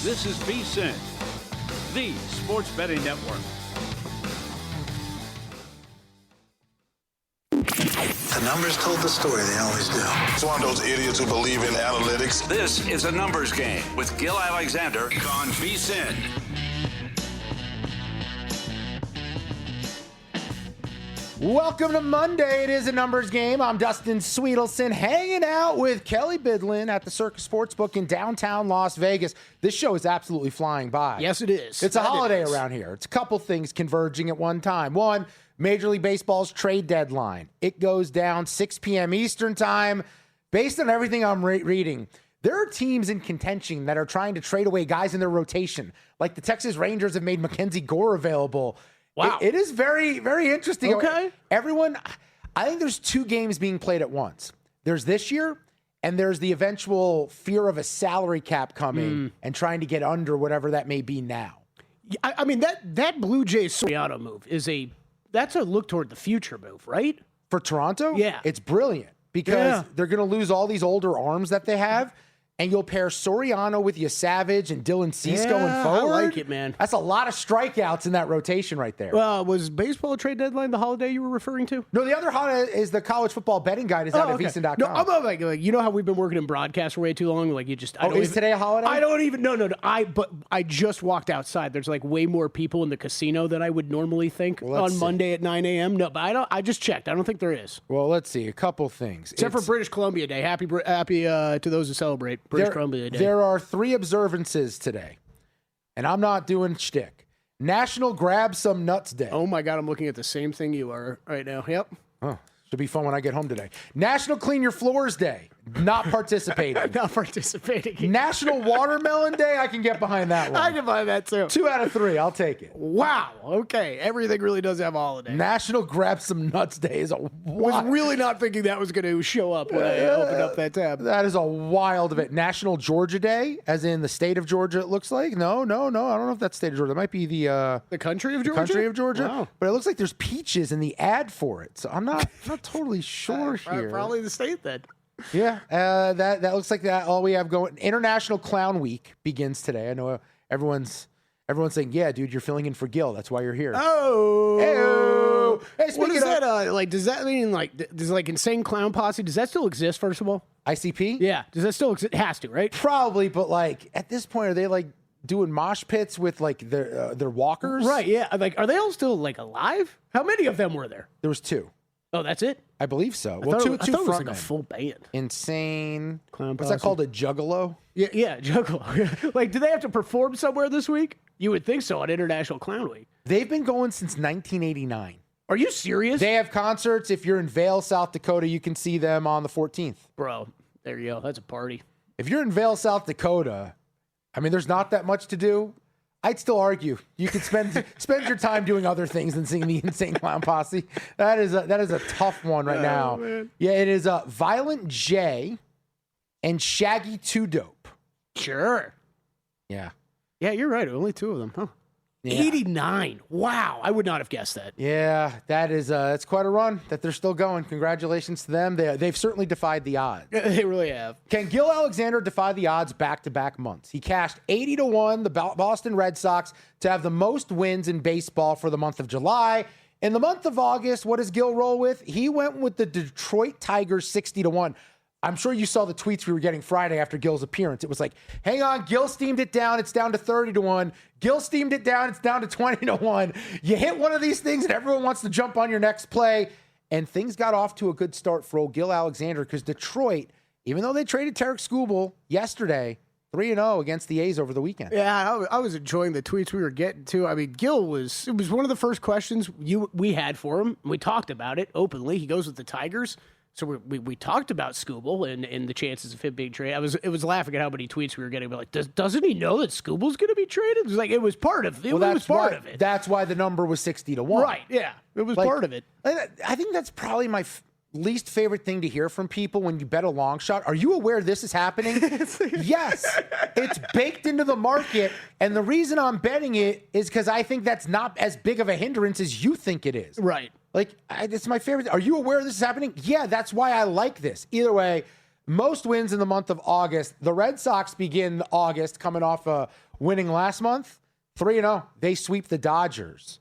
This is VSiN, the sports betting network. The numbers told the story, they always do. It's one of those idiots who believe in analytics. This is a numbers game with Gil Alexander on VSiN. Welcome to Monday. It is a numbers game. I'm Dustin Swedelson, hanging out with Kelley Bydlon at the Circus Sportsbook in downtown Las Vegas. This show is absolutely flying by. Yes, it is. It's a holiday around here. It's a couple things converging at one time. One, Major League Baseball's trade deadline. It goes down 6 p.m. Eastern time. Based on everything I'm reading, there are teams in contention that are trying to trade away guys in their rotation. Like the Texas Rangers have made Mackenzie Gore available. Wow. It is very, very interesting. Okay. Everyone, I think there's two games being played at once. There's this year, and there's the eventual fear of a salary cap coming and trying to get under whatever that may be now. I mean, that Blue Jays Soriano move that's a look toward the future move, right? For Toronto, Yeah. it's brilliant because they're going to lose all these older arms that they have. And you'll pair Soriano with Savage and Dylan Cease going forward. I like it, man. That's a lot of strikeouts in that rotation right there. Was baseball trade deadline the holiday you were referring to? No, the other holiday is the college football betting guide is out at VSiN.com. No, I'm like, you know how we've been working in broadcast for way too long? Like, you just. Is today a holiday? I don't even. No. But I just walked outside. There's like way more people in the casino than I would normally think on Monday at 9 a.m. No, but I just checked. I don't think there is. Well, let's see. A couple things. Except for British Columbia Day. Happy to those who celebrate British Columbia Day. There are 3 observances today, and I'm not doing shtick. National Grab Some Nuts Day. Oh my God, I'm looking at the same thing you are right now. Yep. Oh, should be fun when I get home today. National Clean Your Floors Day. Not participating. Not participating. National Watermelon Day. I can get behind that one. I can buy that too. 2 out of 3. I'll take it. Wow. Okay. Everything really does have a holiday. National Grab Some Nuts Day is a was really not thinking that was going to show up when I opened up that tab. That is a wild event. National Georgia Day, as in the state of Georgia, it looks like. No. I don't know if that's state of Georgia. It might be the country of Georgia. Country of Georgia. Wow. But it looks like there's peaches in the ad for it. So I'm not totally sure here. Probably the state then. Yeah, that looks like that. All we have going. International Clown Week begins today. I know everyone's saying, "Yeah, dude, you're filling in for Gil. That's why you're here." Oh, hey, what is that? Does that mean does Insane Clown Posse? Does that still exist? First of all, ICP. Yeah, does that still exist? It has to, right? Probably, but at this point, are they doing mosh pits with their walkers? Right. Yeah. Are they all still alive? How many of them were there? There was 2. Oh, that's it? I believe so. I thought it was front a full band. Insane. Clown What's that Posse. called? A juggalo? Yeah, Juggalo. Do they have to perform somewhere this week? You would think so on International Clown Week. They've been going since 1989. Are you serious? They have concerts. If you're in Vail, South Dakota, you can see them on the 14th. Bro, there you go. That's a party. If you're in Vail, South Dakota, I mean, there's not that much to do. I'd still argue you could spend your time doing other things than seeing the Insane Clown Posse. That is a tough one right now. Man. Yeah, it is Violent J and Shaggy 2 Dope. Sure. Yeah. Yeah, you're right. Only 2 of them, huh? Yeah. 89. Wow. I would not have guessed that. Yeah, that's quite a run that they're still going. Congratulations to them. They've certainly defied the odds. They really have. Can Gil Alexander defy the odds back-to-back months? He cashed 80-1 the Boston Red Sox to have the most wins in baseball for the month of July. In the month of August, what does Gil roll with? He went with the Detroit Tigers 60-1. I'm sure you saw the tweets we were getting Friday after Gil's appearance. It was like, hang on, Gil steamed it down. It's down to 30-1. Gil steamed it down. It's down to 20-1. You hit one of these things and everyone wants to jump on your next play. And things got off to a good start for old Gil Alexander because Detroit, even though they traded Tarek Skubal yesterday, 3-0 against the A's over the weekend. Yeah, I was enjoying the tweets we were getting to. I mean, it was one of the first questions we had for him. We talked about it openly. He goes with the Tigers. So we talked about Skubal and the chances of him being traded. It was laughing at how many tweets we were getting. But doesn't he know that Skubal's going to be traded? It was it was part of it. Well, was part of it. That's why the number was 60-1. Right? Yeah, it was part of it. I think that's probably my least favorite thing to hear from people when you bet a long shot. Are you aware this is happening? Yes, it's baked into the market, and the reason I'm betting it is because I think that's not as big of a hindrance as you think it is. Right. It's my favorite. Are you aware this is happening? Yeah, that's why I like this. Either way, most wins in the month of August. The Red Sox begin August coming off a winning last month, 3-0. They sweep the Dodgers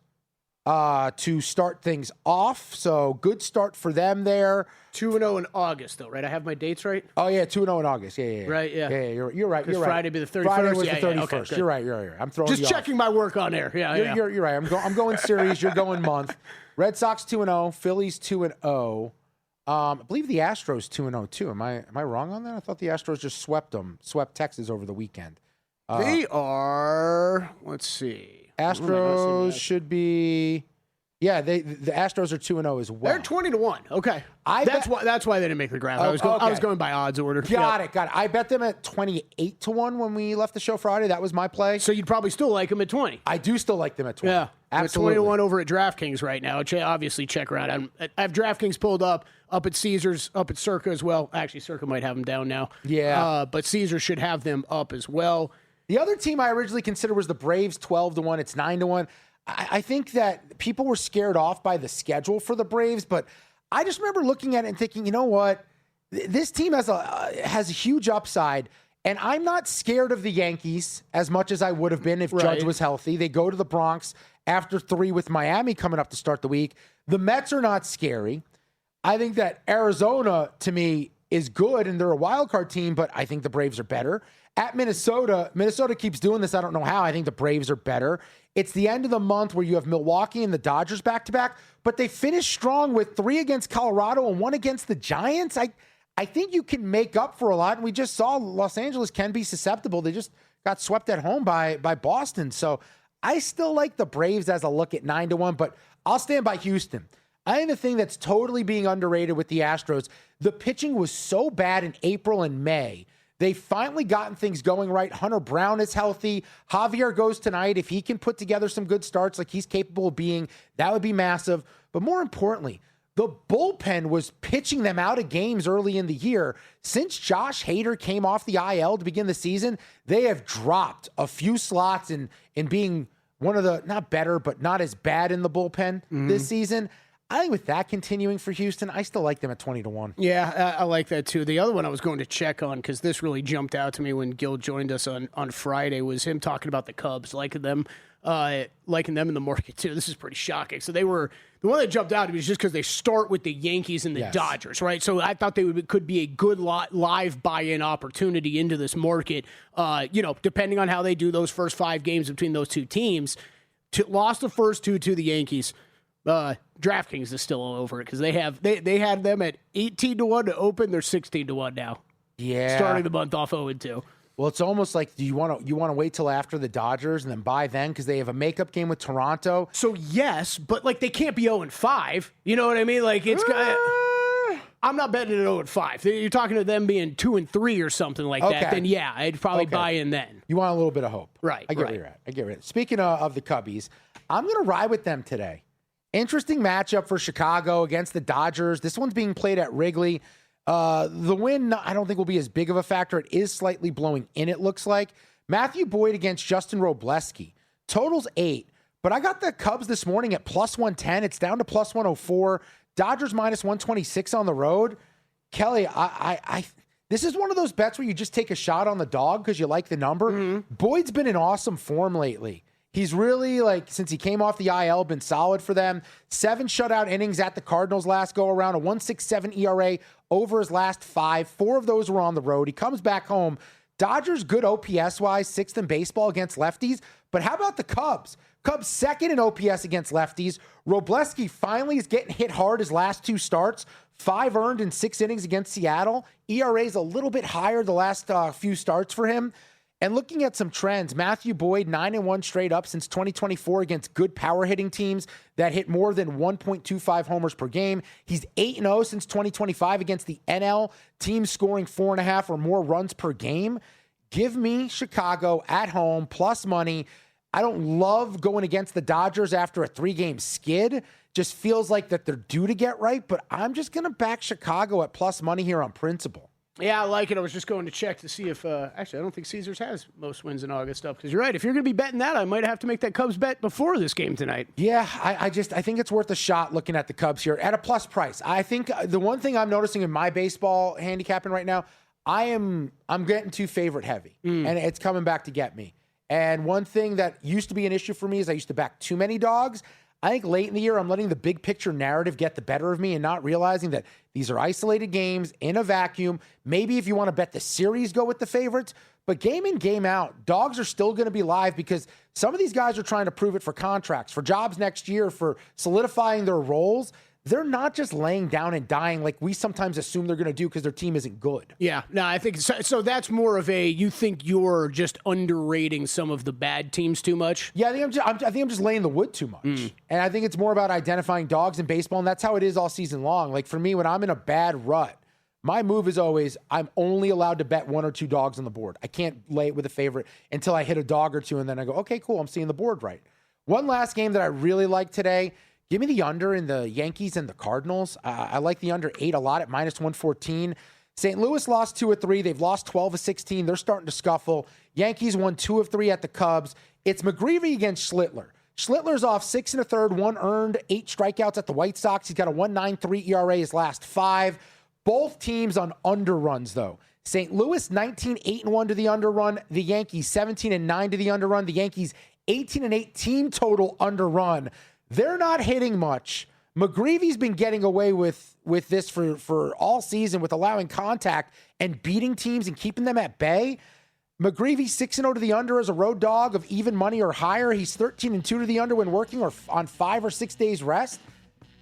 to start things off. So good start for them there. 2-0 in August, though, right? I have my dates right? Oh, yeah, 2-0 in August. Yeah. Right, yeah. Yeah, you're right. You're right. Friday be the 31st? Friday was Yeah, the 31st. yeah, okay, good. You're right. I'm throwing Just you checking off. my work on air. Yeah, You're right. I'm going series. You're going month. Red Sox 2-0. Phillies 2-0. I believe the Astros 2-0 too. Am I wrong on that? I thought the Astros just swept Texas over the weekend. They are, let's see. Astros should be, yeah. The Astros are 2-0 as well. They're 20-1. Okay, that's why they didn't make the graph. I was going by odds order. Got it. I bet them at 28-1 when we left the show Friday. That was my play. So you'd probably still like them at 20. I do still like them at 20. Yeah, absolutely. 20-1 over at DraftKings right now. Obviously, check around. I have DraftKings pulled up at Caesars, up at Circa as well. Actually, Circa might have them down now. Yeah, but Caesars should have them up as well. The other team I originally considered was the Braves, 12-1. It's 9-1. I think that people were scared off by the schedule for the Braves, but I just remember looking at it and thinking, you know what? This team has a huge upside, and I'm not scared of the Yankees as much as I would have been if Judge was healthy. They go to the Bronx after 3 with Miami coming up to start the week. The Mets are not scary. I think that Arizona, to me, is good, and they're a wild card team, but I think the Braves are better. At Minnesota keeps doing this. I don't know how. I think the Braves are better. It's the end of the month where you have Milwaukee and the Dodgers back-to-back, but they finished strong with 3 against Colorado and 1 against the Giants. I think you can make up for a lot, and we just saw Los Angeles can be susceptible. They just got swept at home by Boston. So I still like the Braves as a look at 9-1, but I'll stand by Houston. I think the thing that's totally being underrated with the Astros, the pitching was so bad in April and May. They've finally gotten things going right. Hunter Brown is healthy. Javier goes tonight. If he can put together some good starts like he's capable of being, that would be massive. But more importantly, the bullpen was pitching them out of games early in the year. Since Josh Hader came off the IL to begin the season, they have dropped a few slots in being one of the, not better, but not as bad in the bullpen this season. I think with that continuing for Houston, I still like them at 20-1. Yeah, I like that too. The other one I was going to check on, because this really jumped out to me when Gil joined us on Friday, was him talking about the Cubs, liking them in the market too. This is pretty shocking. So they were, the one that jumped out to me was just because they start with the Yankees and the Dodgers, right? So I thought could be a good live buy-in opportunity into this market. Depending on how they do those first 5 games between those two teams. Lost the first 2 to the Yankees. DraftKings is still all over it because they had them at 18-1 to open. They're 16-1 now. Yeah, starting the month off 0-2. Well, it's almost like you want to wait till after the Dodgers and then buy then because they have a makeup game with Toronto. So yes, but like they can't be 0-5. You know what I mean? Like it's I'm not betting at 0-5. You're talking to them being 2-3 or something like that. Then yeah, I'd probably buy in then. You want a little bit of hope, right? I get where you're at. I get where you're at. Speaking of the Cubbies, I'm going to ride with them today. Interesting matchup for Chicago against the Dodgers. This one's being played at Wrigley. The win, I don't think will be as big of a factor. It is slightly blowing in, it looks like. Matthew Boyd against Justin Robleski. Total's 8. But I got the Cubs this morning at plus 110. It's down to plus 104. Dodgers minus 126 on the road. Kelley, this is one of those bets where you just take a shot on the dog because you like the number. Mm-hmm. Boyd's been in awesome form lately. He's really, since he came off the IL, been solid for them. 7 shutout innings at the Cardinals last go-around, a 1.67 ERA over his last 5. 4 of those were on the road. He comes back home. Dodgers, good OPS-wise, 6th in baseball against lefties. But how about the Cubs? Cubs 2nd in OPS against lefties. Robleski finally is getting hit hard his last 2 starts. 5 earned in 6 innings against Seattle. ERA's a little bit higher the last few starts for him. And looking at some trends, Matthew Boyd, 9-1 straight up since 2024 against good power hitting teams that hit more than 1.25 homers per game. He's 8-0 since 2025 against the NL teams scoring 4.5 or more runs per game. Give me Chicago at home, plus money. I don't love going against the Dodgers after a 3-game skid. Just feels like that they're due to get right, but I'm just going to back Chicago at plus money here on principle. Yeah, I like it. I was just going to check to see if, actually, I don't think Caesars has most wins in August up. Because you're right. If you're going to be betting that, I might have to make that Cubs bet before this game tonight. Yeah, I think it's worth a shot looking at the Cubs here at a plus price. I think the one thing I'm noticing in my baseball handicapping right now, I'm getting too favorite heavy, and it's coming back to get me. And one thing that used to be an issue for me is I used to back too many dogs. I think late in the year, I'm letting the big picture narrative get the better of me and not realizing that these are isolated games in a vacuum. Maybe if you want to bet the series, go with the favorites. But game in, game out, dogs are still going to be live because some of these guys are trying to prove it for contracts, for jobs next year, for solidifying their roles. They're not just laying down and dying like we sometimes assume they're going to do because their team isn't good. Yeah, no, I think so. That's more of a you think you're just underrating some of the bad teams too much. Yeah, I think I'm just laying the wood too much, and I think it's more about identifying dogs in baseball, and that's how it is all season long. Like for me, when I'm in a bad rut, my move is always I'm only allowed to bet 1 or 2 dogs on the board. I can't lay it with a favorite until I hit a dog or two, and then I go, okay, cool, I'm seeing the board right. One last game that I really like today. Give me the under in the Yankees and the Cardinals. I like the under 8 a lot at -114. St. Louis lost 2 of 3. They've lost 12 of 16. They're starting to scuffle. Yankees won 2 of 3 at the Cubs. It's McGreevy against Schlittler. Schlittler's off 6 1/3, 1 earned, 8 strikeouts at the White Sox. He's got a 1.93 ERA his last 5. Both teams on underruns, though. St. Louis 19-8-1 to the underrun. The Yankees 17-9 to the underrun. The Yankees 18-8 team total underrun. They're not hitting much. McGreevy's been getting away with this for all season with allowing contact and beating teams and keeping them at bay. McGreevy 6-0 to the under as a road dog of even money or higher. He's 13-2 to the under when working or on 5 or 6 days rest.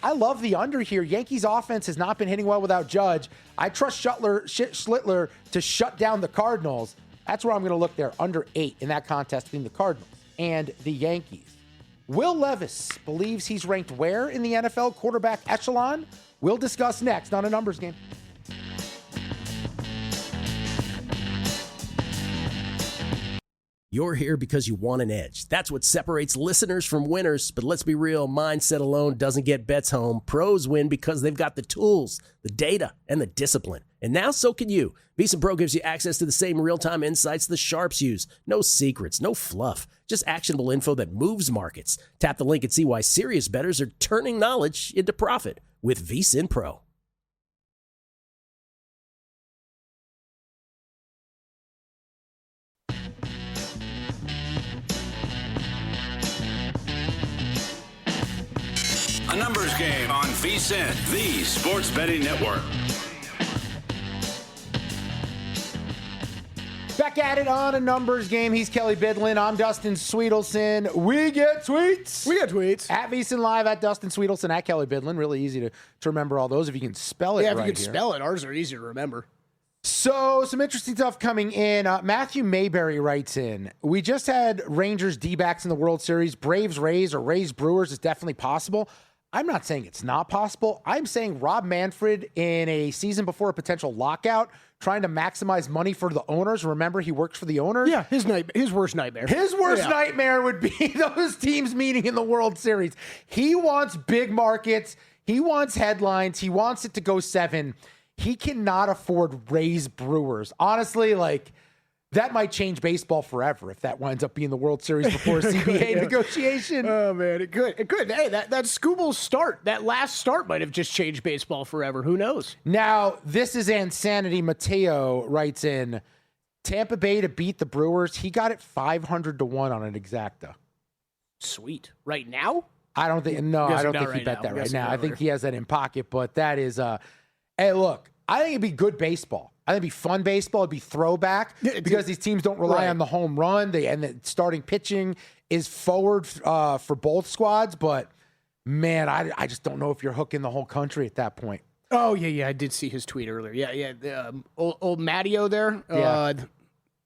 I love the under here. Yankees offense has not been hitting well without Judge. I trust Schlittler to shut down the Cardinals. That's where I'm going to look there. Under 8 in that contest between the Cardinals and the Yankees. Will Levis believes he's ranked where in the NFL quarterback echelon? We'll discuss next on A Numbers Game. You're here because you want an edge. That's what separates listeners from winners. But let's be real, mindset alone doesn't get bets home. Pros win because they've got the tools, the data, and the discipline. And now so can you. VSiN Pro gives you access to the same real-time insights the sharps use. No secrets, no fluff, just actionable info that moves markets. Tap the link and see why serious bettors are turning knowledge into profit with VSiN Pro. A Numbers Game on VSiN, the Sports Betting Network. Back at it on A Numbers Game. He's Kelley Bydlon. I'm Dustin Swedelson. We get tweets. We got tweets. At VSiN Live, at Dustin Swedelson, at Kelley Bydlon. Really easy to remember all those if you can spell it right. Yeah, if you can here. spell it. Ours are easier to remember. So, some interesting stuff coming in. Matthew Mayberry writes in, we just had Rangers D-backs in the World Series. Braves Rays or Rays Brewers is definitely possible. I'm not saying it's not possible. I'm saying Rob Manfred in a season before a potential lockout, trying to maximize money for the owners. Remember, he works for the owners. Yeah, his worst nightmare. His worst nightmare would be those teams meeting in the World Series. He wants big markets. He wants headlines. He wants it to go 7. He cannot afford Rays Brewers. Honestly, like, that might change baseball forever if that winds up being the World Series before a CBA negotiation. Oh, man, it could. It could. Hey, that Scooble's start, that last start might have just changed baseball forever. Who knows? Now, this is Insanity. Mateo writes in, Tampa Bay to beat the Brewers. He got it 500 to 1 on an exacta. Sweet. Right now? I don't think he bet that right now. I think he has that in pocket, but that is, hey, look, I think it'd be good baseball. I think it'd be fun baseball. It'd be throwback because these teams don't rely on the home run. And the starting pitching is forward for both squads. But, man, I just don't know if you're hooking the whole country at that point. Oh, yeah. I did see his tweet earlier. Yeah. Old Matteo there.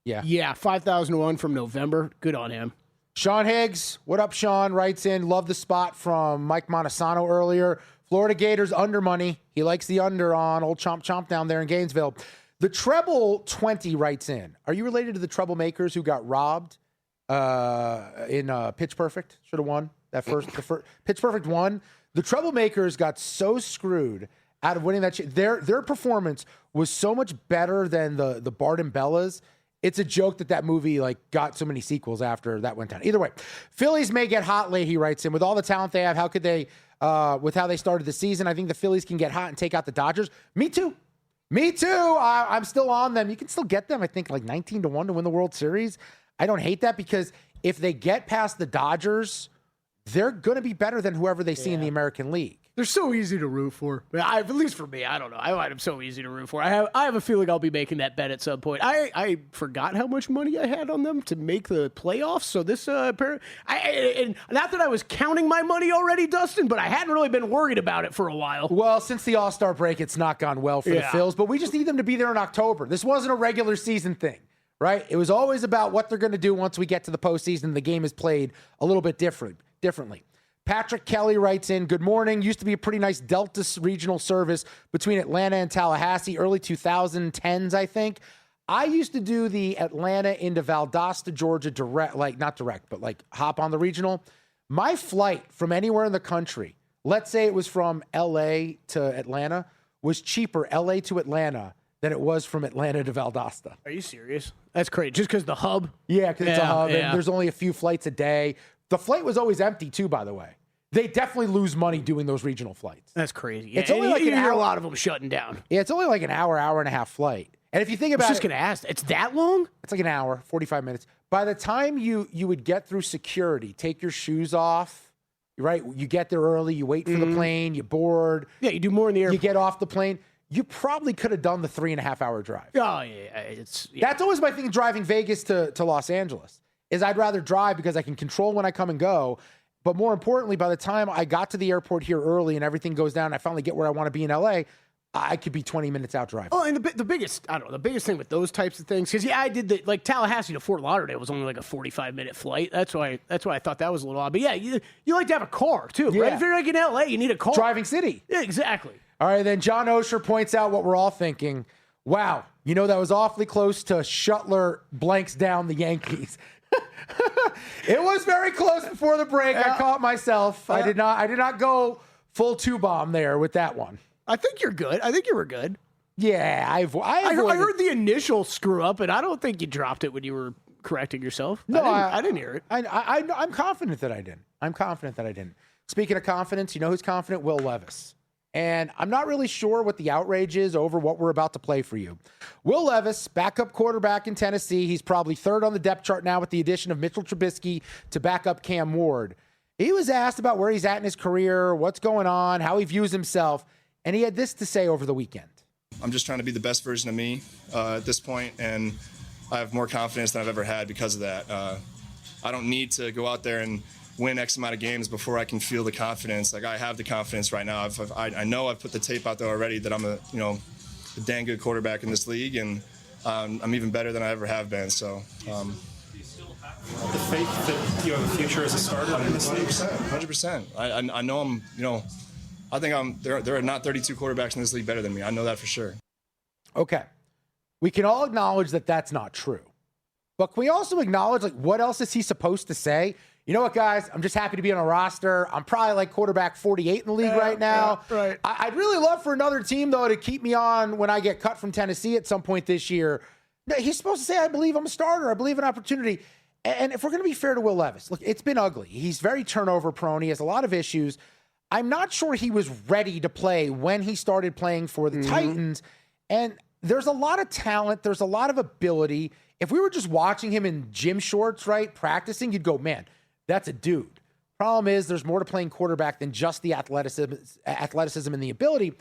Yeah, 5,001 from November. Good on him. Sean Higgs, what up, Sean? Writes in, love the spot from Mike Montesano earlier. Florida Gators under money. He likes the under on old Chomp down there in Gainesville. The Treble 20 writes in, are you related to the troublemakers who got robbed in Pitch Perfect? Should have won that first. Pitch Perfect won. The troublemakers got so screwed out of winning that shit. Their performance was so much better than the Bart and Bellas. It's a joke that movie got so many sequels after that went down. Either way, Phillies may get hot late, he writes in. With all the talent they have, how could they, with how they started the season, I think the Phillies can get hot and take out the Dodgers. Me too. I'm still on them. You can still get them, I think, 19 to 1 to win the World Series. I don't hate that because if they get past the Dodgers, they're going to be better than whoever they see in the American League. They're so easy to root for. At least for me, I don't know. I find them so easy to root for. I have a feeling I'll be making that bet at some point. I forgot how much money I had on them to make the playoffs. So this, and not that I was counting my money already, Dustin, but I hadn't really been worried about it for a while. Well, since the All-Star break, it's not gone well for the Phils, but we just need them to be there in October. This wasn't a regular season thing, right? It was always about what they're going to do once we get to the postseason. The game is played a little bit differently. Patrick Kelley writes in, good morning. Used to be a pretty nice Delta regional service between Atlanta and Tallahassee, early 2010s, I think. I used to do the Atlanta into Valdosta, Georgia like hop on the regional. My flight from anywhere in the country, let's say it was from LA to Atlanta, was cheaper LA to Atlanta than it was from Atlanta to Valdosta. Are you serious? That's crazy. Just because the hub? Yeah, because it's a hub and there's only a few flights a day. The flight was always empty too, by the way. They definitely lose money doing those regional flights. That's crazy. Yeah, it's only like you hear a lot of them shutting down. Yeah, it's only like an hour and a half flight. And if you think about I was just going to ask, it's that long? It's like an hour, 45 minutes. By the time you would get through security, take your shoes off, right? You get there early, you wait for the plane, you board. Yeah, you do more in the airport. You get off the plane. You probably could have done the 3.5 hour drive. Oh, yeah. That's always my thing driving Vegas to Los Angeles, is I'd rather drive because I can control when I come and go. But more importantly, by the time I got to the airport here early and everything goes down, and I finally get where I want to be in LA, I could be 20 minutes out driving. Oh, and the biggest thing with those types of things, because I did like Tallahassee to Fort Lauderdale was only like a 45-minute flight. That's why I thought that was a little odd. But yeah, you like to have a car too, right? If you're like in LA, you need a car. Driving city. Yeah, exactly. All right, then John Osher points out what we're all thinking. Wow, that was awfully close to Shuttler blanks down the Yankees. It was very close before the break. I caught myself. I did not go full two-bomb there with that one. I think you're good. I think you were good. Yeah, I heard the initial screw up, and I don't think you dropped it when you were correcting yourself. No, I didn't hear it. I'm confident that I didn't. Speaking of confidence, you know who's confident? Will Levis. And I'm not really sure what the outrage is over what we're about to play for you. Will Levis, backup quarterback in Tennessee. He's probably third on the depth chart now with the addition of Mitchell Trubisky to back up Cam Ward. He was asked about where he's at in his career, what's going on, how he views himself, and he had this to say over the weekend. I'm just trying to be the best version of me at this point, and I have more confidence than I've ever had because of that. I don't need to go out there and win X amount of games before I can feel the confidence. Like, I have the confidence right now. I know I've put the tape out there already that I'm a dang good quarterback in this league, and I'm even better than I ever have been. So. Do you still have the faith that you have a future as a starter in this league? 100%. I know I'm. I think there are not 32 quarterbacks in this league better than me. I know that for sure. Okay, we can all acknowledge that that's not true, but can we also acknowledge what else is he supposed to say? You know what, guys? I'm just happy to be on a roster. I'm probably like quarterback 48 in the league right now. Yeah, right. I'd really love for another team, though, to keep me on when I get cut from Tennessee at some point this year. He's supposed to say, I believe I'm a starter. I believe in opportunity. And if we're going to be fair to Will Levis, look, it's been ugly. He's very turnover prone. He has a lot of issues. I'm not sure he was ready to play when he started playing for the Titans. And there's a lot of talent. There's a lot of ability. If we were just watching him in gym shorts, right, practicing, you'd go, man, that's a dude. Problem is, there's more to playing quarterback than just the athleticism and the ability.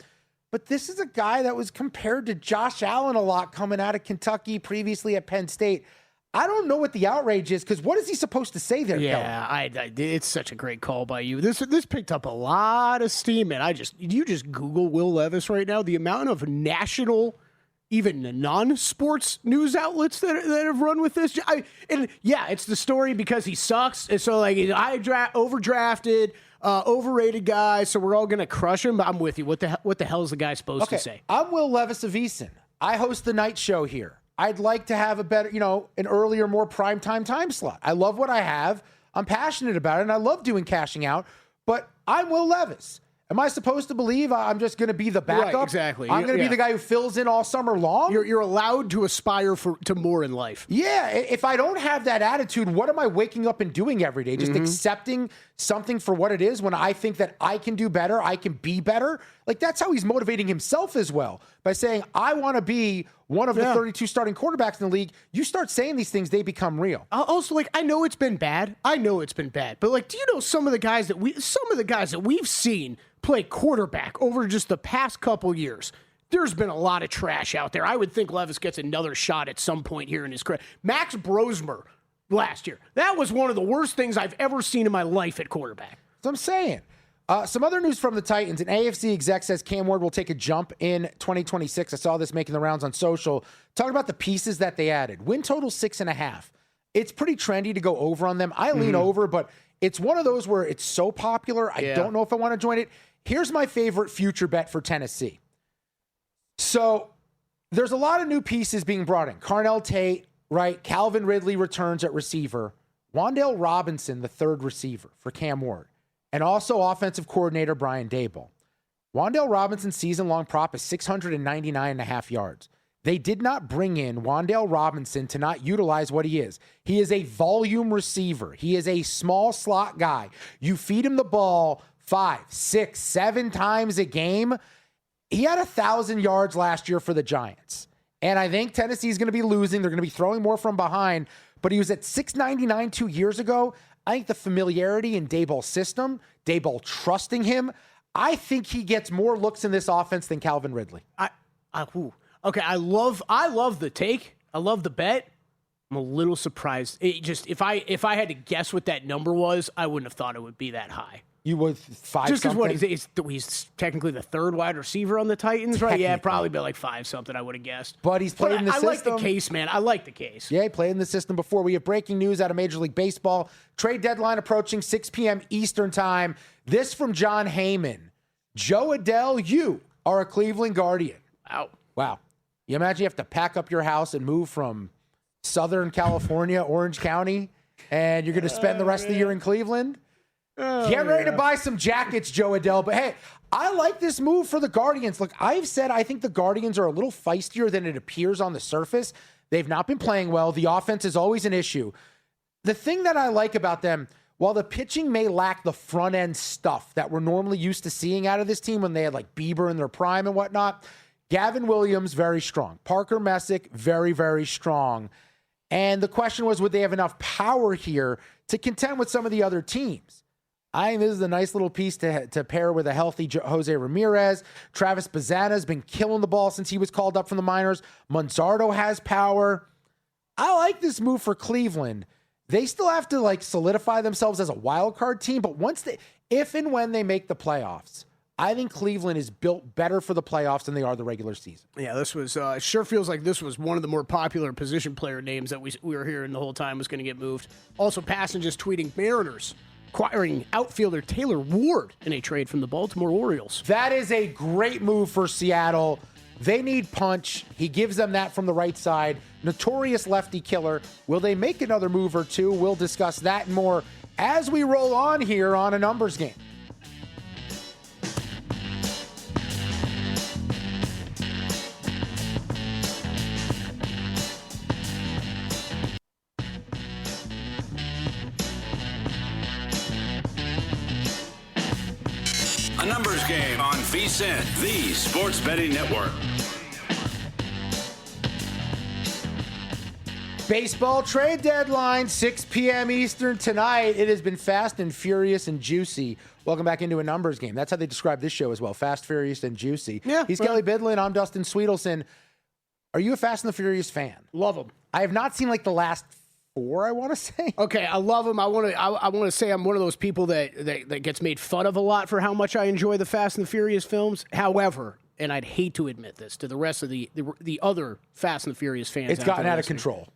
But this is a guy that was compared to Josh Allen a lot coming out of Kentucky, previously at Penn State. I don't know what the outrage is, because what is he supposed to say there, Yeah, it's such a great call by you. This picked up a lot of steam, and you just Google Will Levis right now, the amount of national, even non-sports news outlets that have run with this. It's the story because he sucks. And so, overdrafted, overrated guy, so we're all going to crush him. But I'm with you. What the hell is the guy supposed to say? I'm Will Levis of VSiN. I host the night show here. I'd like to have a better, an earlier, more primetime time slot. I love what I have. I'm passionate about it, and I love doing cashing out. But I'm Will Levis. Am I supposed to believe I'm just going to be the backup? Right, exactly. I'm going to be the guy who fills in all summer long? You're allowed to aspire to more in life. Yeah. If I don't have that attitude, what am I waking up and doing every day? Just accepting something for what it is when I think that I can do better, I can be better? That's how he's motivating himself as well, by saying, I want to be one of the 32 starting quarterbacks in the league. You start saying these things, they become real. Also, like, I know it's been bad. But like, do you know some of the guys that we've seen play quarterback over just the past couple years? There's been a lot of trash out there. I would think Levis gets another shot at some point here in his career. Max Brosmer last year. That was one of the worst things I've ever seen in my life at quarterback. That's what I'm saying. Some other news from the Titans. An AFC exec says Cam Ward will take a jump in 2026. I saw this making the rounds on social. Talking about the pieces that they added. Win total 6.5. It's pretty trendy to go over on them. I lean over, but it's one of those where it's so popular, I don't know if I want to join it. Here's my favorite future bet for Tennessee. So there's a lot of new pieces being brought in. Carnell Tate, right? Calvin Ridley returns at receiver. Wan'Dale Robinson, the third receiver for Cam Ward. And also offensive coordinator Brian Daboll. Wan'Dale Robinson's season-long prop is 699.5 yards. They did not bring in Wan'Dale Robinson to not utilize what he is. He is a volume receiver. He is a small slot guy. You feed him the ball 5, 6, 7 times a game. He had 1,000 yards last year for the Giants. And I think Tennessee's going to be losing. They're going to be throwing more from behind. But he was at 699 2 years ago. I think the familiarity in Daboll's system, Daboll trusting him, I think he gets more looks in this offense than Calvin Ridley. Okay, I love the take. I love the bet. I'm a little surprised. If I had to guess what that number was, I wouldn't have thought it would be that high. You would 5 just because something? he's technically the third wide receiver on the Titans, right? Yeah, probably be like 5 something. I would have guessed. But he's played in the system. I like the case, man. I like the case. Yeah, he played in the system before. We have breaking news out of Major League Baseball. Trade deadline approaching 6 p.m. Eastern time. This from John Heyman. Joe Adele, you are a Cleveland Guardian. Wow. You imagine you have to pack up your house and move from Southern California, Orange County, and you're going to spend the rest of the year in Cleveland? Get ready to buy some jackets, Joe Adele. But hey, I like this move for the Guardians. Look, I've said I think the Guardians are a little feistier than it appears on the surface. They've not been playing well. The offense is always an issue. The thing that I like about them, while the pitching may lack the front end stuff that we're normally used to seeing out of this team when they had like Bieber in their prime and whatnot, Gavin Williams, very strong. Parker Messick, very, very strong. And the question was, would they have enough power here to contend with some of the other teams? I think this is a nice little piece to pair with a healthy Jose Ramirez. Travis Bazzana's been killing the ball since he was called up from the minors. Manzardo has power. I like this move for Cleveland. They still have to like solidify themselves as a wild card team, but if and when they make the playoffs, I think Cleveland is built better for the playoffs than they are the regular season. Yeah, this was sure feels like this was one of the more popular position player names that we were hearing the whole time was going to get moved. Also, Passan just tweeting Mariners acquiring outfielder Taylor Ward in a trade from the Baltimore Orioles. That is a great move for Seattle. They need punch. He gives them that from the right side. Notorious lefty killer. Will they make another move or two? We'll discuss that and more as we roll on here on A Numbers Game. A Numbers Game on VSiN, the Sports Betting Network. Baseball trade deadline, 6 p.m. Eastern tonight. It has been fast and furious and juicy. Welcome back into A Numbers Game. That's how they describe this show as well, fast, furious, and juicy. Yeah, He's Kelley Bydlon. I'm Dustin Swedelson. Are you a Fast and the Furious fan? Love them. I have not seen like the last 4, I want to say. Okay, I love them. I want to say I'm one of those people that gets made fun of a lot for how much I enjoy the Fast and the Furious films. However, and I'd hate to admit this to the rest of the other Fast and the Furious fans, it's gotten out of control.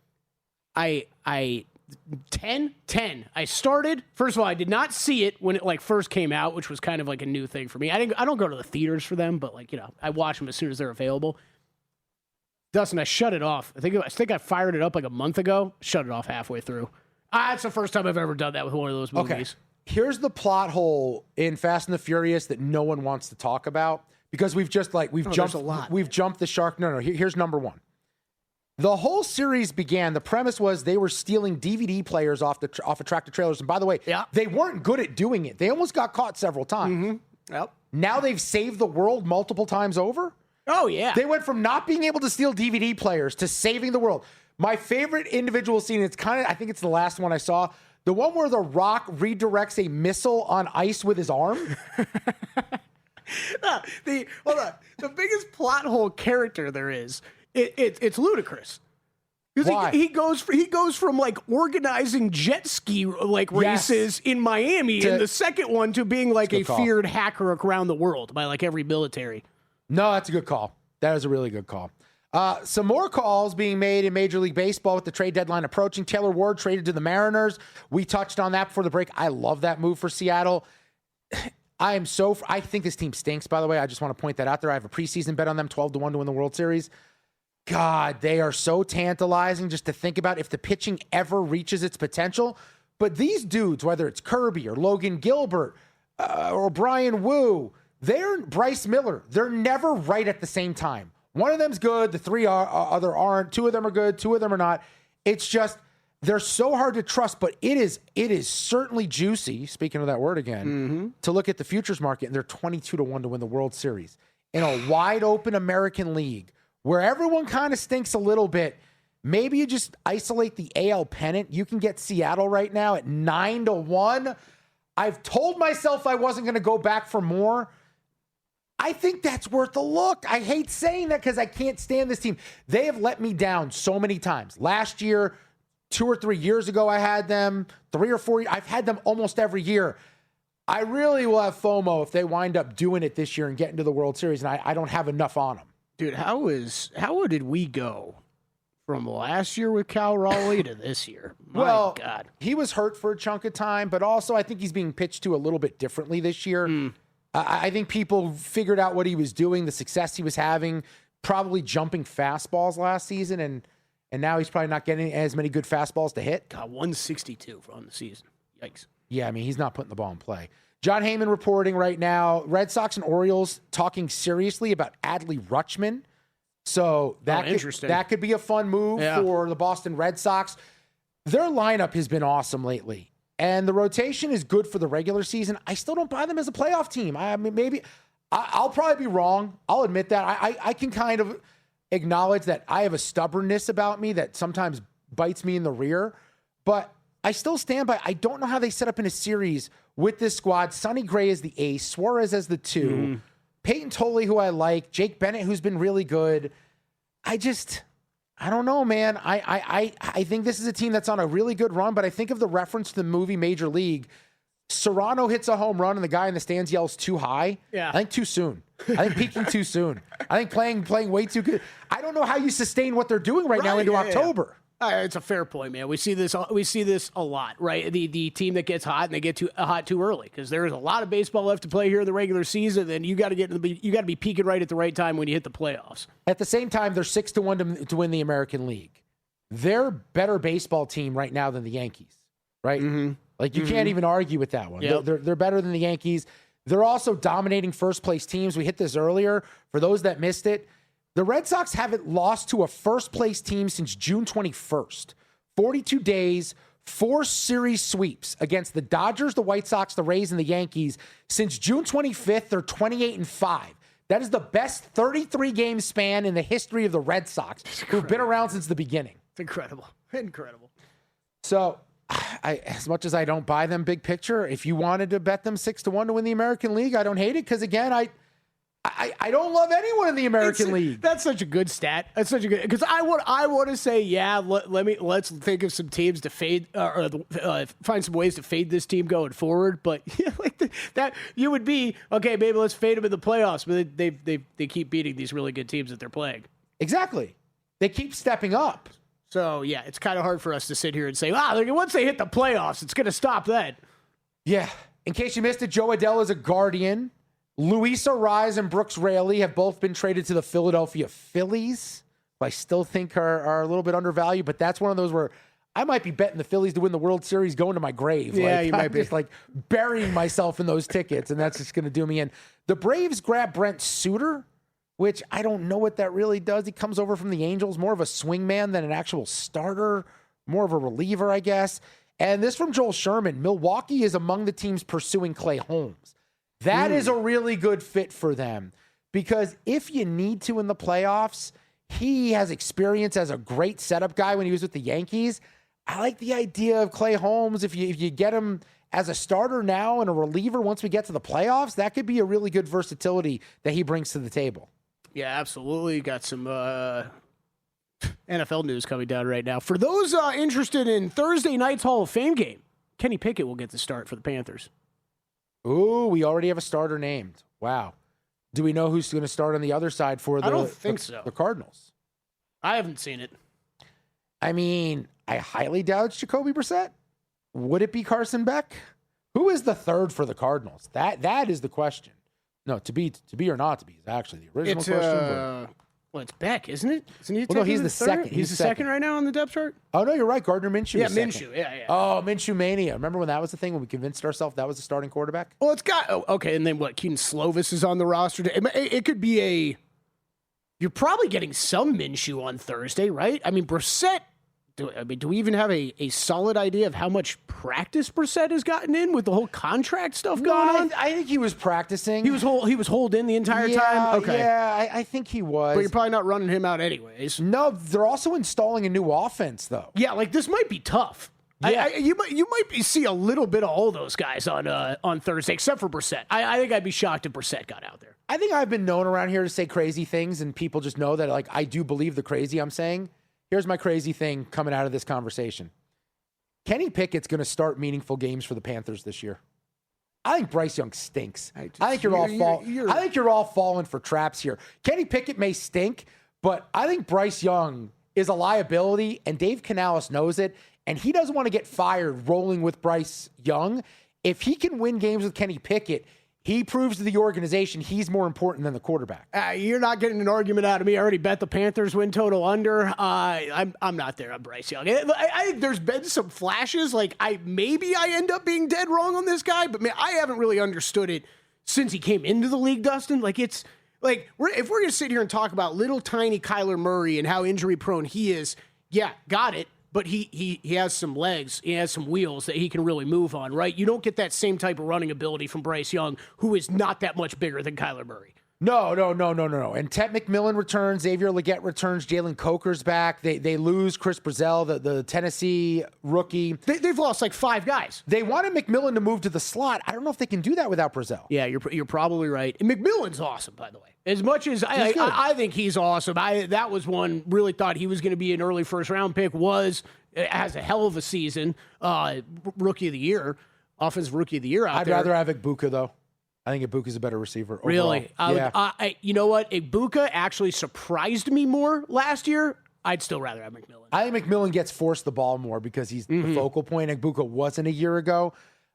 I 10. I started. First of all, I did not see it when it like first came out, which was kind of like a new thing for me. I don't go to the theaters for them, but like, you know, I watch them as soon as they're available. Dustin, I shut it off. I think I fired it up like a month ago. Shut it off halfway through. That's the first time I've ever done that with one of those movies. Okay. Here's the plot hole in Fast and the Furious that no one wants to talk about because we've jumped the shark. No, here's number one. The whole series began, the premise was they were stealing DVD players off of tractor trailers. And by the way, they weren't good at doing it. They almost got caught several times. Mm-hmm. Yep. Now they've saved the world multiple times over. Oh, yeah. They went from not being able to steal DVD players to saving the world. My favorite individual scene, I think it's the last one I saw, the one where The Rock redirects a missile on ice with his arm. Hold on. The biggest plot hole character there is, it's ludicrous. Why? He goes from like organizing jet ski races in Miami in the second one to being like a feared hacker around the world by like every military. No, that's a good call. That is a really good call. Some more calls being made in Major League Baseball with the trade deadline approaching. Taylor Ward traded to the Mariners. We touched on that before the break. I love that move for Seattle. I think this team stinks, by the way. I just want to point that out there. I have a preseason bet on them, 12-1 to win the World Series. God, they are so tantalizing just to think about if the pitching ever reaches its potential. But these dudes, whether it's Kirby or Logan Gilbert or Brian Wu, Bryce Miller, they're never right at the same time. One of them's good, the three other aren't. Two of them are good, two of them are not. It's just they're so hard to trust, but it is certainly juicy, speaking of that word again, to look at the futures market, and they're 22-1 to win the World Series in a wide open American League where everyone kind of stinks a little bit. Maybe you just isolate the AL pennant. You can get Seattle right now at 9-1. I've told myself I wasn't going to go back for more. I think that's worth a look. I hate saying that because I can't stand this team. They have let me down so many times. Last year, 2 or 3 years ago, I had them. 3 or 4 years. I've had them almost every year. I really will have FOMO if they wind up doing it this year and getting to the World Series, and I don't have enough on them. Dude, how did we go from last year with Cal Raleigh to this year? My God. He was hurt for a chunk of time, but also I think he's being pitched to a little bit differently this year. I think people figured out what he was doing, the success he was having, probably jumping fastballs last season, and now he's probably not getting as many good fastballs to hit. God, 162 on the season. Yikes. Yeah, I mean, he's not putting the ball in play. John Heyman reporting right now, Red Sox and Orioles talking seriously about Adley Rutschman. So that could be a fun move for the Boston Red Sox. Their lineup has been awesome lately. And the rotation is good for the regular season. I still don't buy them as a playoff team. I mean, maybe I'll probably be wrong. I'll admit that. I can kind of acknowledge that I have a stubbornness about me that sometimes bites me in the rear. But I still stand by, I don't know how they set up in a series with this squad. Sonny Gray is the ace, Suarez as the 2, Peyton Tolley, who I like, Jake Bennett, who's been really good. I don't know, man. I think this is a team that's on a really good run, but I think of the reference to the movie Major League. Serrano hits a home run and the guy in the stands yells too high. Yeah. I think too soon. I think peaking too soon. I think playing way too good. I don't know how you sustain what they're doing right now into October. It's a fair point, man. We see this a lot, right? The team that gets hot and they get too hot too early because there's a lot of baseball left to play here in the regular season. Then you got to be peaking right at the right time when you hit the playoffs. At the same time, they're 6-1 to win the American League. They're a better baseball team right now than the Yankees, right? Like you can't even argue with that one. Yep. They're better than the Yankees. They're also dominating first place teams. We hit this earlier. For those that missed it, the Red Sox haven't lost to a first-place team since June 21st. 42 days, 4 series sweeps against the Dodgers, the White Sox, the Rays, and the Yankees. Since June 25th, they're 28-5. That is the best 33-game span in the history of the Red Sox, who've been around since the beginning. It's incredible. Incredible. So, as much as I don't buy them big picture, if you wanted to bet them 6-1 to win the American League, I don't hate it because, again, I don't love anyone in the American League. That's such a good stat. That's such a good because I want to say let's think of some teams to fade or find some ways to fade this team going forward. But that you would be okay. Maybe let's fade them in the playoffs. But they keep beating these really good teams that they're playing. Exactly, they keep stepping up. So yeah, it's kind of hard for us to sit here and say, once they hit the playoffs, it's going to stop that. Yeah. In case you missed it, Joe Adell is a Guardian. Luis Arraez and Brooks Raley have both been traded to the Philadelphia Phillies. I still think are a little bit undervalued, but that's one of those where I might be betting the Phillies to win the World Series going to my grave. Yeah, you might be. Just burying myself in those tickets, and that's just going to do me in. The Braves grab Brent Suter, which I don't know what that really does. He comes over from the Angels, more of a swingman than an actual starter, more of a reliever, I guess. And this from Joel Sherman. Milwaukee is among the teams pursuing Clay Holmes. That is a really good fit for them. because if you need to in the playoffs, he has experience as a great setup guy when he was with the Yankees. I like the idea of Clay Holmes. If you get him as a starter now and a reliever once we get to the playoffs, that could be a really good versatility that he brings to the table. Yeah, absolutely. Got some NFL news coming down right now. For those interested in Thursday night's Hall of Fame game, Kenny Pickett will get the start for the Panthers. Ooh, we already have a starter named. Wow. Do we know who's going to start on the other side for the, I don't think so. The Cardinals? I haven't seen it. I mean, I highly doubt it's Jacoby Brissett. Would it be Carson Beck? Who is the third for the Cardinals? That is the question. No, to be or not to be is actually the original question. Well, it's Beck, isn't it? Isn't he? Well, no, he's the third? second. He's the second right now on the depth chart. Oh no, you're right. Gardner Minshew. Yeah, is second. Minshew. Yeah. Oh, Minshew mania. Remember when that was the thing when we convinced ourselves that was the starting quarterback? Well, it's got okay, and then what? Keaton Slovis is on the roster. It could be a. You're probably getting some Minshew on Thursday, right? I mean, Brissett. Do we even have a solid idea of how much practice Brissett has gotten in with the whole contract stuff going on? I think he was practicing. He was holed in the entire time? Okay. Yeah, I think he was. But you're probably not running him out anyways. No, they're also installing a new offense, though. Yeah, like this might be tough. Yeah. You might see a little bit of all those guys on Thursday, except for Brissett. I think I'd be shocked if Brissett got out there. I think I've been known around here to say crazy things, and people just know that like I do believe the crazy I'm saying. Here's my crazy thing coming out of this conversation. Kenny Pickett's going to start meaningful games for the Panthers this year. I think Bryce Young stinks. I think you're all falling for traps here. Kenny Pickett may stink, but I think Bryce Young is a liability, and Dave Canales knows it, and he doesn't want to get fired rolling with Bryce Young. If he can win games with Kenny Pickett, he proves to the organization he's more important than the quarterback. You're not getting an argument out of me. I already bet the Panthers win total under. I'm not there on Bryce Young. I think there's been some flashes. Like maybe I end up being dead wrong on this guy, but man, I haven't really understood it since he came into the league, Dustin. Like it's like if we're gonna sit here and talk about little tiny Kyler Murray and how injury prone he is, yeah, got it. But he has some legs, he has some wheels that he can really move on, right? You don't get that same type of running ability from Bryce Young, who is not that much bigger than Kyler Murray. No. And Ted McMillan returns, Xavier Legette returns, Jalen Coker's back. They lose Chris Brazell, the Tennessee rookie. They've lost like 5 guys. They wanted McMillan to move to the slot. I don't know if they can do that without Brazell. Yeah, you're probably right. And McMillan's awesome, by the way. As much as I think he's awesome, that was one really thought he was going to be an early first-round pick, has a hell of a season, rookie of the year, offensive rookie of the year out there. I'd rather have Ibuka, though. I think Ibuka's a better receiver overall. Really? Yeah. You know what? Ibuka actually surprised me more last year. I'd still rather have McMillan. I think McMillan gets forced the ball more because he's the focal point. Ibuka wasn't a year ago.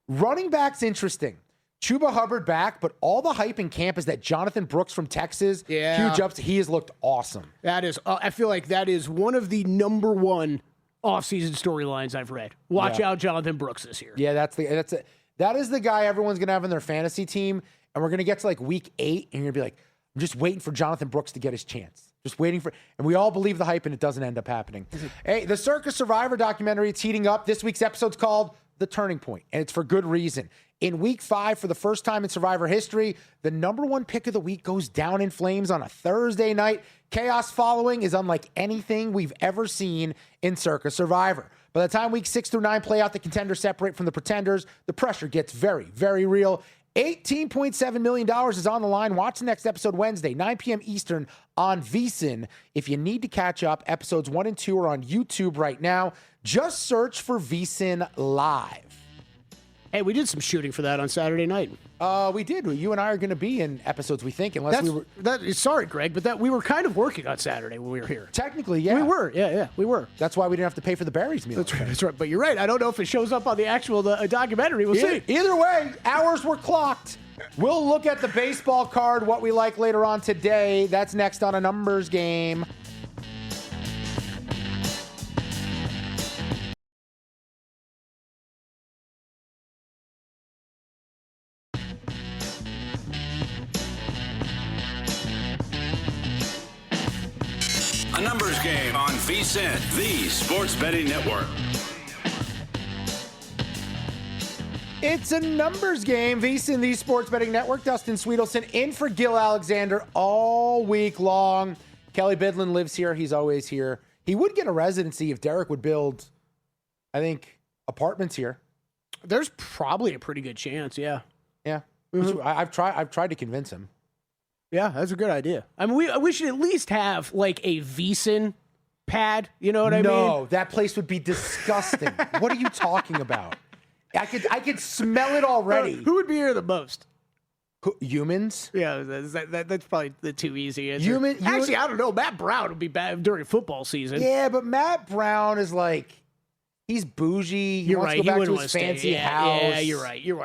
Running back's interesting. Chuba Hubbard back, but all the hype in camp is that Jonathan Brooks from Texas, huge ups. He has looked awesome. That is, I feel like that is one of the number one offseason storylines I've read. Watch out, Jonathan Brooks this year. Yeah, that is the guy everyone's going to have in their fantasy team, and we're going to get to like week 8, and you're going to be like, I'm just waiting for Jonathan Brooks to get his chance. Just waiting for, and we all believe the hype, and it doesn't end up happening. Hey, the Circus Survivor documentary, it's heating up. This week's episode's called The Turning Point, and it's for good reason. In week 5, for the first time in Survivor history, the number 1 pick of the week goes down in flames on a Thursday night. Chaos following is unlike anything we've ever seen in Circus Survivor. By the time weeks 6 through 9 play out, the contenders separate from the pretenders. The pressure gets very, very real. $18.7 million is on the line. Watch the next episode Wednesday, 9 p.m. Eastern on VSiN. If you need to catch up, episodes 1 and 2 are on YouTube right now. Just search for VSiN Live. Hey, we did some shooting for that on Saturday night. We did. You and I are going to be in episodes, we think, unless we were... Sorry, Greg, but we were kind of working on Saturday when we were here. Technically, yeah. We were, yeah, we were. That's why we didn't have to pay for the Barry's meal. That's right. But you're right. I don't know if it shows up on the actual documentary. We'll see. Either way, hours were clocked. We'll look at the baseball card, what we like later on today. That's next on A Numbers Game. A Numbers Game on VSiN, the Sports Betting Network. It's a numbers game. VSiN, the Sports Betting Network. Dustin Swedelson in for Gil Alexander all week long. Kelly Bydlon lives here. He's always here. He would get a residency if Derek would build, I think, apartments here. There's probably a pretty good chance, yeah. Yeah. Mm-hmm. I've tried to convince him. Yeah, that's a good idea. I mean, we should at least have like a VSiN pad. You know what I mean? No, that place would be disgusting. What are you talking about? I could smell it already. Who would be here the most? Humans? Yeah, that's probably the too easy answer. Actually, I don't know. Matt Brown would be bad during football season. Yeah, but Matt Brown is like, he's bougie. He wants to go back to his fancy house. Yeah, you're right. You're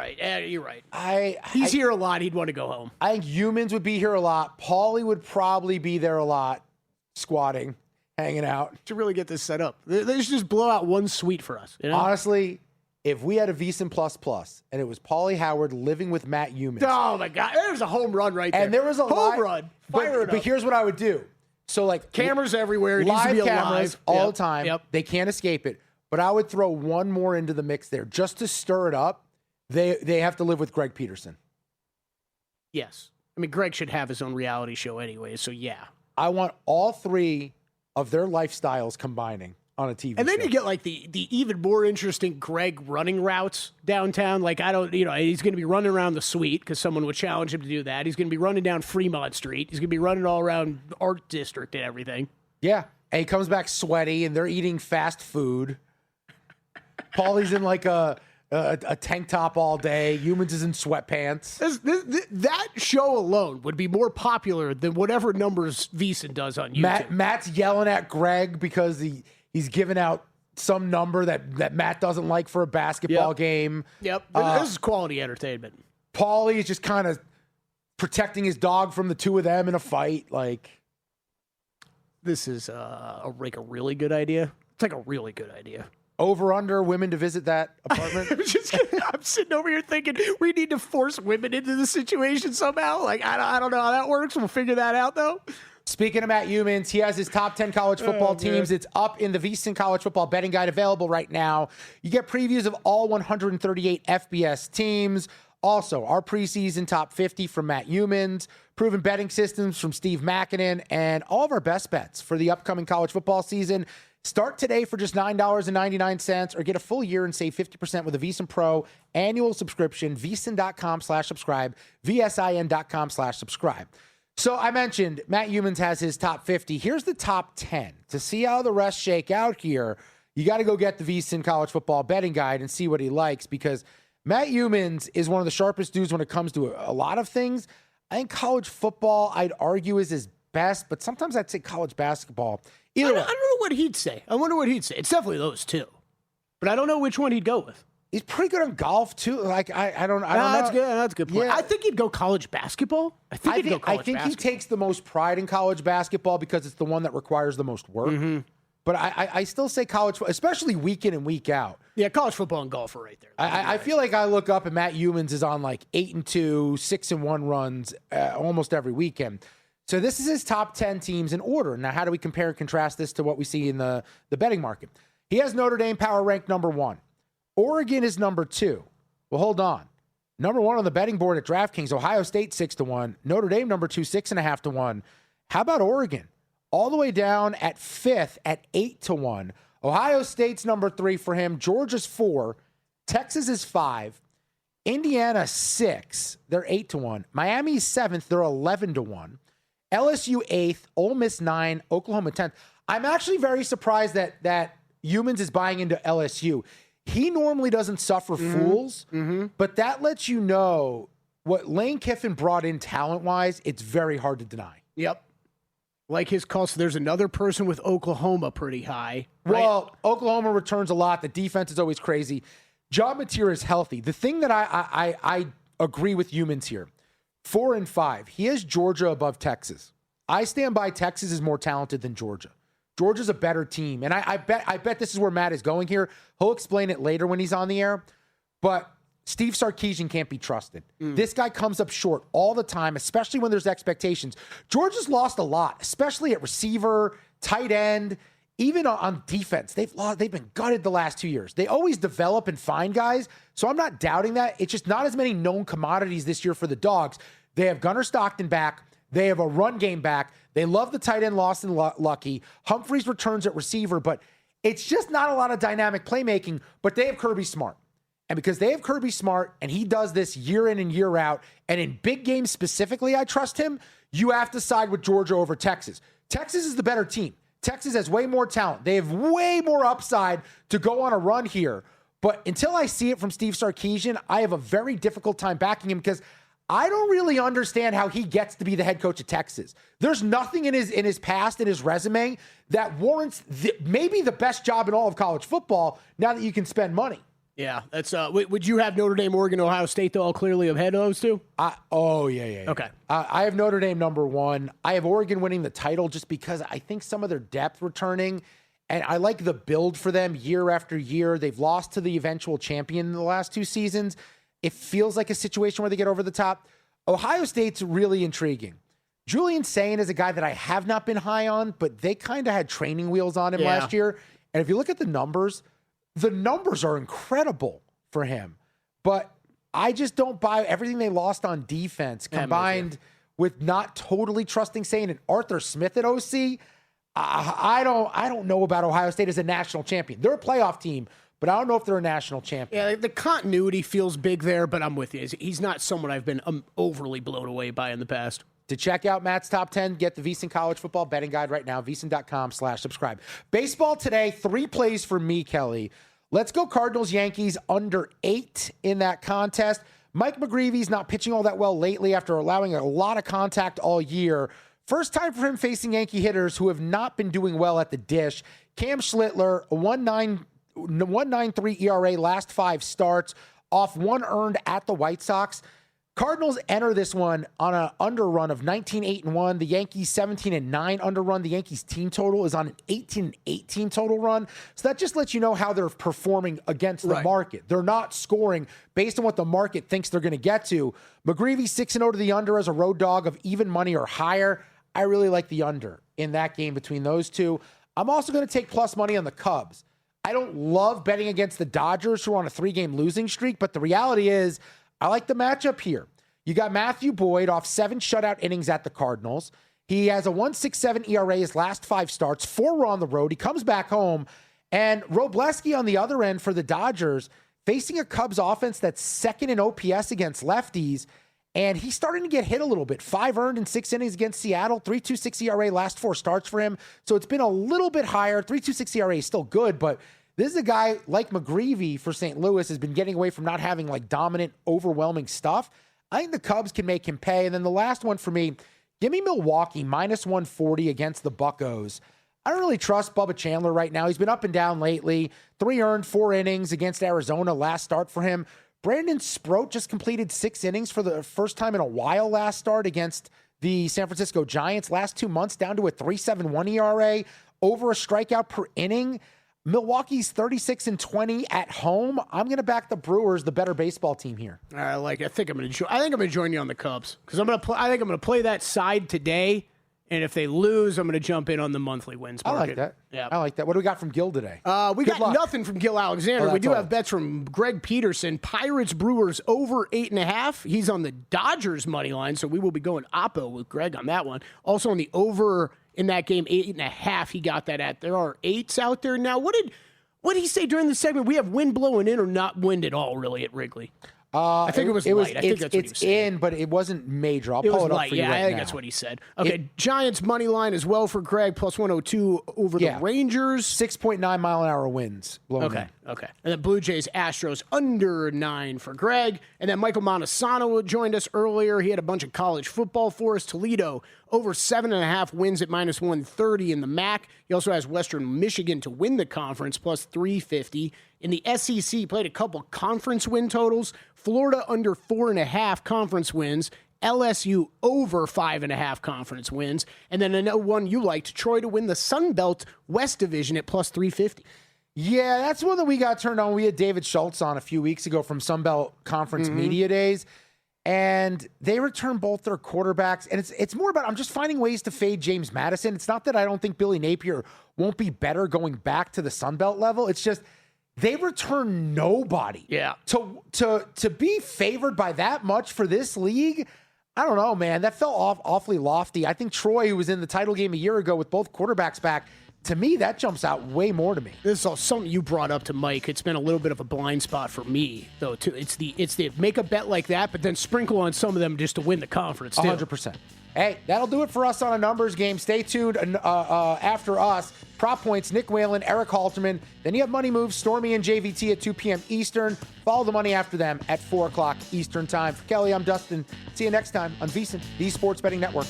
right. He's here a lot. He'd want to go home. I think Humans would be here a lot. Paulie would probably be there a lot, squatting, hanging out. To really get this set up. They should just blow out one suite for us. You know? Honestly, if we had a VSiN Plus and it was Paulie Howard living with Matt Humans. Oh, my God. There's a home run right there. And there was a home run. Fire it up. But here's what I would do. So, like, cameras everywhere. It live needs to be cameras all the time. Yep. They can't escape it. But I would throw one more into the mix there just to stir it up. They have to live with Greg Peterson. Yes. I mean, Greg should have his own reality show anyway, so yeah. I want all three of their lifestyles combining on a TV And then show. you get like the even more interesting Greg running routes downtown. Like, he's going to be running around the suite because someone would challenge him to do that. He's going to be running down Fremont Street. He's going to be running all around Art District and everything. Yeah. And he comes back sweaty and they're eating fast food. Paulie's in like a tank top all day. Humans is in sweatpants. That show alone would be more popular than whatever numbers VSiN does on YouTube. Matt's yelling at Greg because he's giving out some number that Matt doesn't like for a basketball game. Yep. This is quality entertainment. Paulie is just kind of protecting his dog from the two of them in a fight. Like, this is like a really good idea. It's like a really good idea. Over under women to visit that apartment. I'm sitting over here thinking we need to force women into the situation somehow. Like, I don't know how that works. We'll figure that out though. Speaking of Matt Humans, he has his top 10 college football teams. It's up in the VSiN College Football Betting Guide, available right now. You get previews of all 138 FBS teams. Also, our preseason top 50 from Matt Humans, proven betting systems from Steve Makinen, and all of our best bets for the upcoming college football season. Start today for just $9.99 or get a full year and save 50% with a VSiN Pro annual subscription, VSiN.com/subscribe, VSIN.com/subscribe. So I mentioned Matt Humans has his top 50. Here's the top 10. To see how the rest shake out here, you got to go get the VSiN College Football Betting Guide and see what he likes, because Matt Humans is one of the sharpest dudes when it comes to a lot of things. I think college football, I'd argue, is his best, but sometimes I'd say college basketball. I don't know what he'd say. I wonder what he'd say. It's definitely those two, but I don't know which one he'd go with. He's pretty good on golf too. Like I don't know. That's good. That's a good point. Yeah. I think he'd go college basketball. I think he takes the most pride in college basketball because it's the one that requires the most work. Mm-hmm. But I still say college, especially week in and week out. Yeah, college football and golf are right there. I feel like I look up and Matt Humans is on like 8-2, 6-1 runs almost every weekend. So this is his top 10 teams in order. Now, how do we compare and contrast this to what we see in the betting market? He has Notre Dame power ranked number 1. Oregon is number 2. Well, hold on. Number 1 on the betting board at DraftKings, Ohio State 6-1. Notre Dame number 2, 6.5-1. How about Oregon? All the way down at 5th at 8-1. Ohio State's number 3 for him. Georgia's 4. Texas is 5. Indiana 6. They're 8-1. Miami's 7th. They're 11-1. LSU 8th, Ole Miss 9, Oklahoma 10th. I'm actually very surprised that Humans is buying into LSU. He normally doesn't suffer fools, but that lets you know what Lane Kiffin brought in talent-wise, it's very hard to deny. Yep. Like his call, so there's another person with Oklahoma pretty high. Right? Well, Oklahoma returns a lot. The defense is always crazy. John Mateer is healthy. The thing that I agree with Humans here, 4 and 5. He has Georgia above Texas. I stand by Texas is more talented than Georgia. Georgia's a better team. And I bet this is where Matt is going here. He'll explain it later when he's on the air. But Steve Sarkisian can't be trusted. This guy comes up short all the time, especially when there's expectations. Georgia's lost a lot, especially at receiver, tight end. even on defense, they've been gutted the last 2 years. They always develop and find guys, so I'm not doubting that. It's just not as many known commodities this year for the Dogs. They have Gunnar Stockton back. They have a run game back. They love the tight end Lawson Lucky. Humphreys returns at receiver, but it's just not a lot of dynamic playmaking, but they have Kirby Smart. And because they have Kirby Smart and he does this year in and year out, and in big games specifically, I trust him, you have to side with Georgia over Texas. Texas is the better team. Texas has way more talent. They have way more upside to go on a run here. But until I see it from Steve Sarkisian, I have a very difficult time backing him because I don't really understand how he gets to be the head coach of Texas. There's nothing in his past, in his resume, that warrants maybe the best job in all of college football now that you can spend money. Yeah, that's. Would you have Notre Dame, Oregon, Ohio State, though, all clearly ahead of those two? Yeah. Okay. I have Notre Dame number one. I have Oregon winning the title just because I think some of their depth returning, and I like the build for them year after year. They've lost to the eventual champion in the last 2 seasons. It feels like a situation where they get over the top. Ohio State's really intriguing. Julian Sayin is a guy that I have not been high on, but they kind of had training wheels on him last year. And if you look at the numbers are incredible for him. But I just don't buy everything they lost on defense combined with not totally trusting Sayin and Arthur Smith at OC. I don't know about Ohio State as a national champion. They're a playoff team, but I don't know if they're a national champion. Yeah, the continuity feels big there, but I'm with you. He's not someone I've been overly blown away by in the past. To check out Matt's Top 10, get the VSiN College Football Betting Guide right now, VSiN.com/subscribe. Baseball today, 3 plays for me, Kelly. Let's go Cardinals-Yankees under 8 in that contest. Mike McGreevy's not pitching all that well lately after allowing a lot of contact all year. First time for him facing Yankee hitters who have not been doing well at the dish. Cam Schlittler, a 1.93 ERA last 5 starts, off 1 earned at the White Sox. Cardinals enter this one on an underrun of 19-8-1. The Yankees 17-9 underrun. The Yankees team total is on an 18-18 total run. So that just lets you know how they're performing against the market. They're not scoring based on what the market thinks they're going to get to. McGreevy 6-0 to the under as a road dog of even money or higher. I really like the under in that game between those two. I'm also going to take plus money on the Cubs. I don't love betting against the Dodgers, who are on a 3-game losing streak, but the reality is I like the matchup here. You got Matthew Boyd off 7 shutout innings at the Cardinals. He has a 1.67 ERA his last 5 starts, 4 were on the road. He comes back home. And Robleski on the other end for the Dodgers, facing a Cubs offense that's second in OPS against lefties. And he's starting to get hit a little bit. 5 earned in 6 innings against Seattle, 3.26 ERA last 4 starts for him. So it's been a little bit higher. 3.26 ERA is still good, but this is a guy like McGreevy for St. Louis has been getting away from not having like dominant, overwhelming stuff. I think the Cubs can make him pay. And then the last one for me, give me Milwaukee minus 140 against the Buccos. I don't really trust Bubba Chandler right now. He's been up and down lately. 3 earned, 4 innings against Arizona last start for him. Brandon Sproat just completed 6 innings for the first time in a while last start against the San Francisco Giants. Last 2 months down to a 3.71 ERA, over a strikeout per inning. Milwaukee's 36-20 at home. I'm going to back the Brewers, the better baseball team here. I like it. I think I'm going to join you on the Cubs because I think I'm going to play that side today. And if they lose, I'm going to jump in on the monthly wins market. I like that. Yeah, I like that. What do we got from Gil today? We got nothing from Gil Alexander. We do have bets from Greg Peterson. Pirates Brewers over 8.5. He's on the Dodgers money line, so we will be going oppo with Greg on that one. Also on the over in that game, 8.5. He got that at. There are 8s out there now. What did he say during the segment? We have wind blowing in or not wind at all, really, at Wrigley. I think it was light. I think that's what he was saying. In, but it wasn't major. I'll pull it up for you right now. I think that's what he said. Okay, Giants money line as well for Greg, plus 102 over the Rangers. 6.9 mile an hour winds. Okay. And then Blue Jays, Astros under 9 for Greg. And then Michael Montesano joined us earlier. He had a bunch of college football for us. Toledo over 7.5 wins at minus 130 in the MAC. He also has Western Michigan to win the conference, plus 350. In the SEC, played a couple conference win totals. Florida under 4.5 conference wins. LSU over 5.5 conference wins. And then another one you liked, Troy to win the Sun Belt West Division at plus 350. Yeah, that's one that we got turned on. We had David Schultz on a few weeks ago from Sun Belt Conference Media Days. and they return both their quarterbacks. And it's more about I'm just finding ways to fade James Madison. It's not that I don't think Billy Napier won't be better going back to the Sun Belt level. It's just they return nobody. Yeah. To be favored by that much for this league, I don't know, man. That felt awfully lofty. I think Troy, who was in the title game a year ago with both quarterbacks back, to me, that jumps out way more to me. This is all something you brought up to Mike. It's been a little bit of a blind spot for me, though, too. It's the make a bet like that, but then sprinkle on some of them just to win the conference, too. 100%. Hey, that'll do it for us on a numbers game. Stay tuned after us. Prop Points, Nick Whalen, Eric Halterman. Then you have Money Moves, Stormy and JVT at 2 p.m. Eastern. Follow the money after them at 4 o'clock Eastern time. For Kelley, I'm Dustin. See you next time on VSiN, the Sports Betting Network.